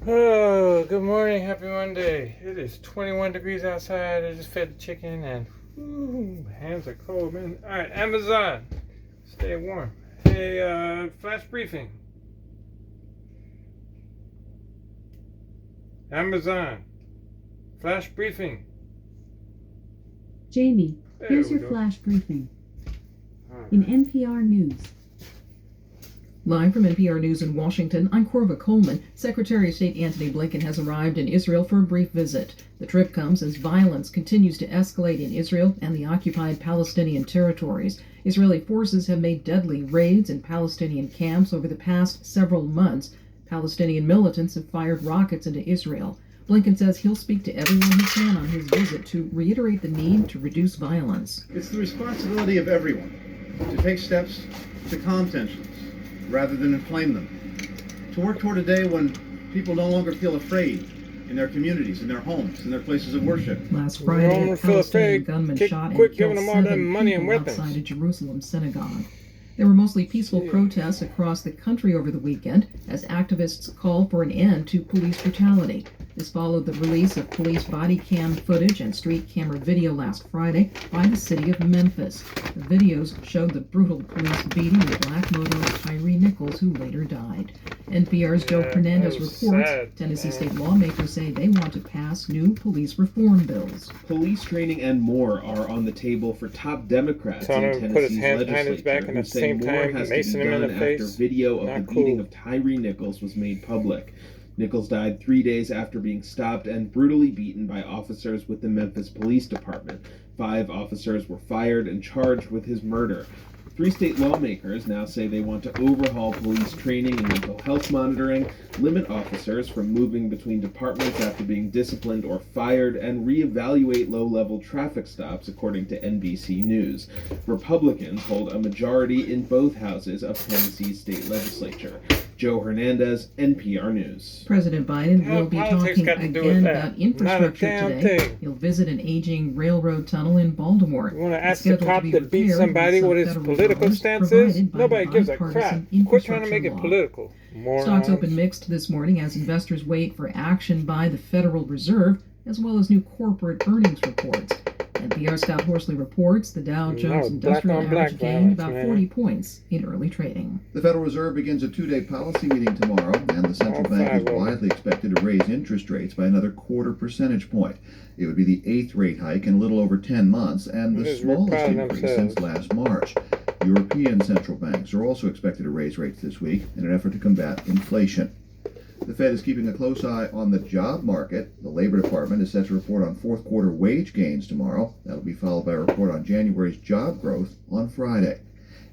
Oh, good morning. Happy Monday. It is 21 degrees outside. I just fed the chicken and hands are cold, man. All right, Amazon. Stay warm. Hey, flash briefing. Amazon. Flash briefing. Jamie, There here's we your go. flash briefing. All In right. NPR News. Live from NPR News in Washington, I'm Corva Coleman. Secretary of State Antony Blinken has arrived in Israel for a brief visit. The trip comes as violence continues to escalate in Israel and the occupied Palestinian territories. Israeli forces have made deadly raids in Palestinian camps over the past several months. Palestinian militants have fired rockets into Israel. Blinken says he'll speak to everyone he can on his visit to reiterate the need to reduce violence. It's the responsibility of everyone to take steps to calm tensions rather than inflame them. To work toward a day when people no longer feel afraid in their communities, in their homes, in their places of worship. Last Friday, a Palestinian gunman shot and Quit killed giving them all that 7 money and people weapons. outside a Jerusalem synagogue. There were mostly peaceful protests across the country over the weekend as activists called for an end to police brutality. This followed the release of police body cam footage and street camera video last Friday by the city of Memphis. The videos showed the brutal police beating the Black Moto's Tyree Nichols, who later died. NPR's Joe Yeah, Hernandez that was reports sad. Tennessee state lawmakers say they want to pass new police reform bills. Police training and more are on the table for top Democrats Telling in him to put his Tennessee's hands behind his back legislature, and who at the say same more time has to be macing him in done the after face. video of Not the beating cool. of Tyree Nichols was made public. Nichols died 3 days after being stopped and brutally beaten by officers with the Memphis Police Department. 5 officers were fired and charged with his murder. 3 state lawmakers now say they want to overhaul police training and mental health monitoring, limit officers from moving between departments after being disciplined or fired, and reevaluate low-level traffic stops, according to NBC News. Republicans hold a majority in both houses of Tennessee's state legislature. Joe Hernandez, NPR News. President Biden Hell, will be politics talking got to do with again that. about infrastructure Not a damn today. thing. He'll visit an aging railroad tunnel in Baltimore. You want to It's ask the scheduled cop be to beat repaired somebody with what his some political federal dollars stance is? provided by Nobody the gives a crap. bipartisan Quit trying to infrastructure make it law. political. Morons. Stocks opened mixed this morning as investors wait for action by the Federal Reserve, as well as new corporate earnings reports. NPR Scott Horsley reports the Dow Jones black Industrial on black Average gained about violence, 40 points in early trading. The Federal Reserve begins a 2-day policy meeting tomorrow, and the central All bank is 5 of them. widely expected to raise interest rates by another quarter percentage point. It would be the 8th rate hike in a little over 10 months and the Because we're smallest proud of increase since themselves. last March. European central banks are also expected to raise rates this week in an effort to combat inflation. The Fed is keeping a close eye on the job market. The Labor Department is set to report on fourth quarter wage gains tomorrow. That'll be followed by a report on January's job growth on Friday.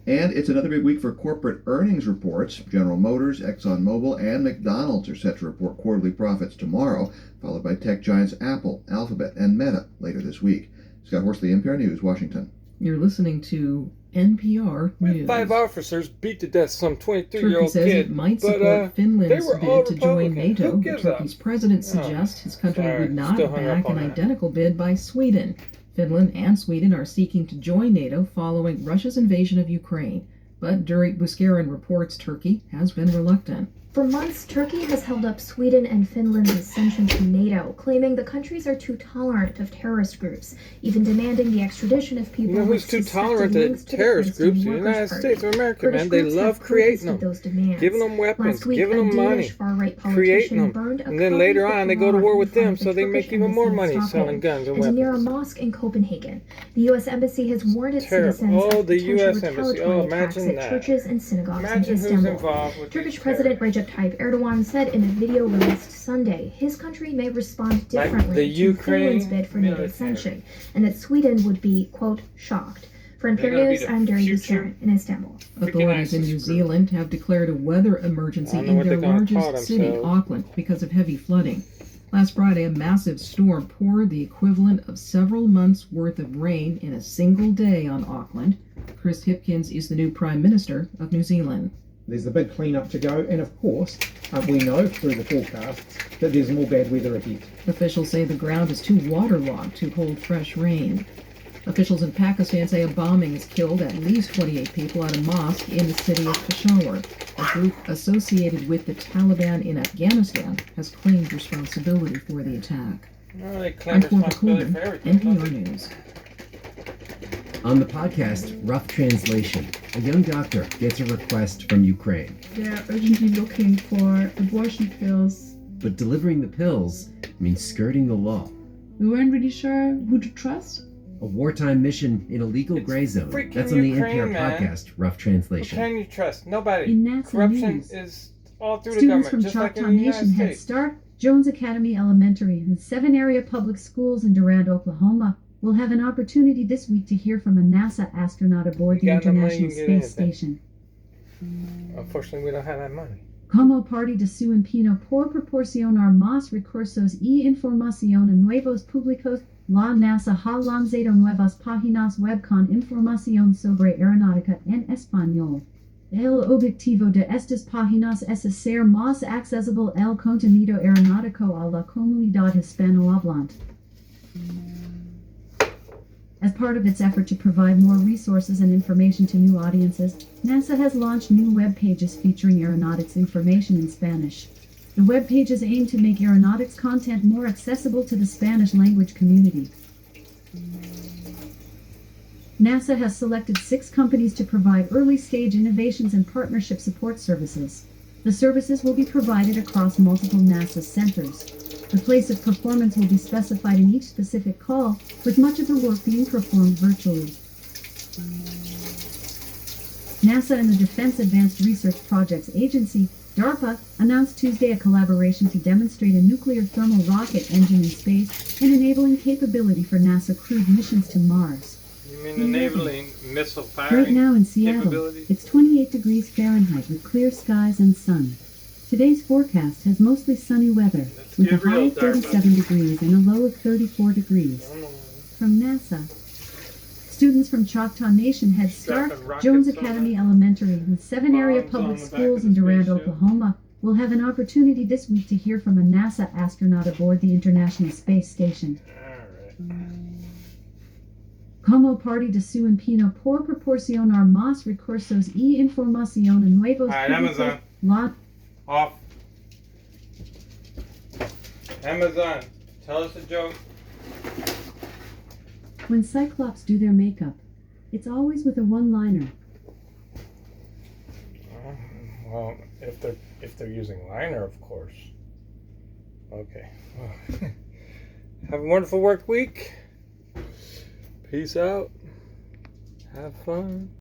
And it's another big week for corporate earnings reports. General Motors, ExxonMobil, and McDonald's are set to report quarterly profits tomorrow, followed by tech giants Apple, Alphabet, and Meta later this week. Scott Horsley, NPR News, Washington. You're listening to NPR We had News. 5 officers beat to death some Turkey 23-year-old says kid. it might but, support they Finland's were all bid to join Republican. NATO, Who but gives up? Turkey's president Oh, suggests his country sorry. would not Still hung up back on an that. identical bid by Sweden. Finland and Sweden are seeking to join NATO following Russia's invasion of Ukraine. But Durit Buskarin reports Turkey has been reluctant. For months, Turkey has held up Sweden and Finland's ascension to NATO, claiming the countries are too tolerant of terrorist groups, even demanding the extradition of people You know with who's too suspected tolerant links to to terrorist Princeton groups? The Workers' United Party. States of America, Kurdish man. They groups love have creating them. those demands. Giving them weapons, Last week, giving a them money, Danish far-right creating politician them. burned a And then copy later of the on, they go to Quran war in with front them, of the so they make Turkish even more embassy in money Stockholm selling guns and and near a weapons. mosque in Copenhagen. The U.S. Embassy has warned its Terrible. citizens Oh, of the potential U.S. Embassy. Oh, retaliatory attacks imagine at that. churches and synagogues Imagine in who's Istanbul. involved with Turkish these President terrorists. Recep Tayyip Erdogan said in a video released Sunday his country may respond differently the to Ukraine Finland's bid for NATO military. sanction, and that Sweden would be, quote, shocked. For They're NPR gonna be News, the I'm Gary future Buchanan in Istanbul. Authorities in ISIS New group. Zealand have declared a weather emergency I don't know in what their they're gonna call largest city, themselves. Auckland, because of heavy flooding. Last Friday, a massive storm poured the equivalent of several months' worth of rain in a single day on Auckland. Chris Hipkins is the new Prime Minister of New Zealand. There's a big clean-up to go, and of course, we know through the forecasts that there's more bad weather ahead. Officials say the ground is too waterlogged to hold fresh rain. Officials in Pakistan say a bombing has killed at least 28 people at a mosque in the city of Peshawar. A group associated with the Taliban in Afghanistan has claimed responsibility for the attack. No, they I'm claim Corva responsibility Coleman, for everything. don't NPR they? News. On the podcast, Rough Translation, a young doctor gets a request from Ukraine. They're urgently looking for abortion pills. But delivering the pills means skirting the law. We weren't really sure who to trust. A wartime mission in a legal It's gray zone. freaking That's on the Ukraine, NPR man. podcast, Rough Who Translation. can you trust? Nobody. In NASA Corruption news, is all through the students government, from just like Choctaw in the United Nation Head States. Start, Jones Academy Elementary, and 7 area public schools in Durant, Oklahoma, will have an opportunity this week to hear from a NASA astronaut aboard the You got the money, International you can get Space anything. Station. Unfortunately, we don't have that money. Como parte de su empeño por proporcionar más recursos y información a nuevos públicos, la NASA ha lanzado nuevas páginas web con información sobre aeronáutica en español. El objetivo de estas páginas es hacer más accesible el contenido aeronáutico a la comunidad hispanohablante. As part of its effort to provide more resources and information to new audiences, NASA has launched new web pages featuring aeronautics information in Spanish. The web pages aim to make aeronautics content more accessible to the Spanish language community. NASA has selected 6 companies to provide early-stage innovations and partnership support services. The services will be provided across multiple NASA centers. The place of performance will be specified in each specific call, with much of the work being performed virtually. NASA and the Defense Advanced Research Projects Agency, DARPA, announced Tuesday a collaboration to demonstrate a nuclear thermal rocket engine in space and enabling capability for NASA crewed missions to Mars. You mean enabling missile Right firing now in Seattle, capabilities? it's 28 degrees Fahrenheit with clear skies and sun. Today's forecast has mostly sunny weather, Let's with a get high real, of 37 DARPA. degrees and a low of 34 degrees. From NASA, students from Choctaw Nation Head Start, Strapping rockets Jones on Academy it. Elementary, and 7 area Bombs on public the back schools of in the Durant, spaceship. Oklahoma, will have an opportunity this week to hear from a NASA astronaut aboard the International Space Station. Alright. Como parte de su empeño por proporcionar más recursos y información a nuevos Alright, públicos, Amazon. la Off. Amazon, tell us a joke. When Cyclops do their makeup, it's always with a one-liner. Well, if they're using liner, of course. Okay. Have a wonderful work week. Peace out. Have fun.